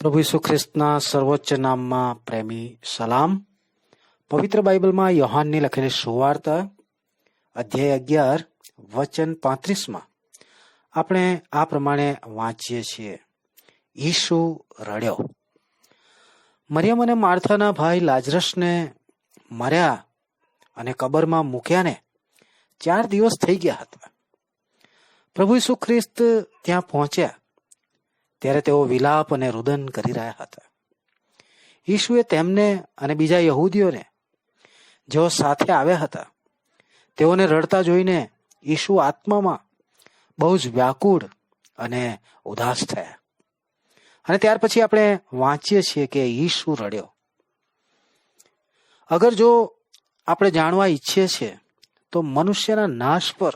પ્રભુ ઈસુ ખ્રિસ્તના સર્વોચ્ચ નામમાં પ્રેમી સલામ. પવિત્ર બાઇબલમાં યોહાનની લખેલી સુવાર્તા અધ્યાય 11 વચન 35માં આપણે આ પ્રમાણે વાંચીએ છીએ. ઈસુ રડ્યો. મરિયમ અને માર્થાના ભાઈ લાજરસને મર્યા અને કબરમાં મૂક્યાને 4 દિવસ થઈ ગયા હતા. પ્રભુ ઈસુ ખ્રિસ્ત ત્યાં પહોંચ્યા ત્યારે તેઓ વિલાપ અને રુદન કરી રહ્યા હતા. ઈસુએ તેમને અને બીજા યહૂદીઓને જેઓ સાથે આવ્યા હતા તેઓને રડતા જોઈને ઈસુ આત્મામાં બહુ જ વ્યાકુળ અને ઉદાસ થયા. અને ત્યાર પછી આપણે વાંચીએ છીએ કે ઈસુ રડ્યો. અગર જો આપણે જાણવા ઈચ્છીએ છીએ તો મનુષ્યના નાશ પર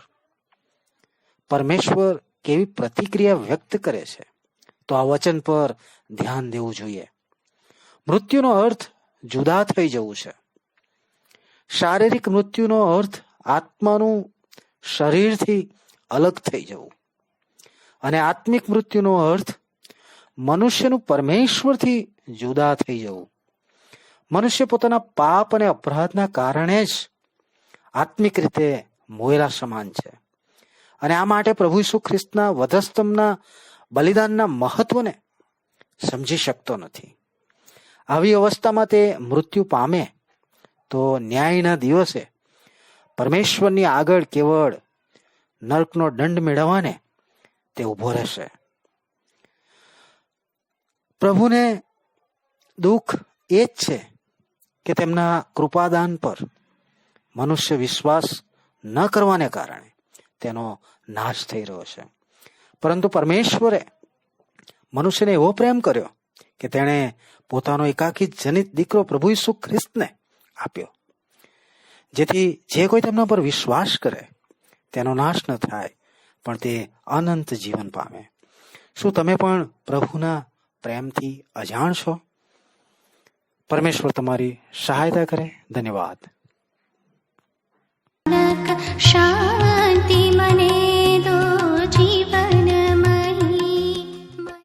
પરમેશ્વર કેવી પ્રતિક્રિયા વ્યક્ત કરે છે તો આ વચન પર ધ્યાન દેવું જોઈએ. મૃત્યુનો અર્થ જુદા થઈ જવું છે. શારીરિક મૃત્યુનો અર્થ આત્માનું શરીરથી અલગ થઈ જવું, અને આત્મિક મૃત્યુનો અર્થ મનુષ્યનું પરમેશ્વરથી જુદા થઈ જવું. મનુષ્ય પોતાના પાપ અને અપરાધના કારણે જ આત્મિક રીતે મોયેલા સમાન છે, અને આ માટે પ્રભુ ઈસુ ખ્રિસ્તના વધસ્તંભના બલિદાનના મહત્વને સમજી શકતો નથી. આવી અવસ્થામાં તે મૃત્યુ પામે તો ન્યાયના દિવસે પરમેશ્વરની આગળ કેવળ નર્કનો દંડ મેળવવાને તે ઊભો રહેશે. પ્રભુને દુઃખ એ જ છે કે તેમના કૃપાદાન પર મનુષ્ય વિશ્વાસ ન કરવાને કારણે તેનો નાશ થઈ રહ્યો છે. પરંતુ પરમેશ્વરે મનુષ્યને એવો પ્રેમ કર્યો કે તેણે પોતાનો એકાકી જનિત દીકરો પ્રભુ ઈસુ ખ્રિસ્તને આપ્યો, જેથી જે કોઈ તેમના પર વિશ્વાસ કરે તેનો નાશ ન થાય પણ તે અનંત જીવન પામે. શું તમે પણ પ્રભુના પ્રેમથી અજાણ છો? પરમેશ્વર તમારી સહાયતા કરે. ધન્યવાદ.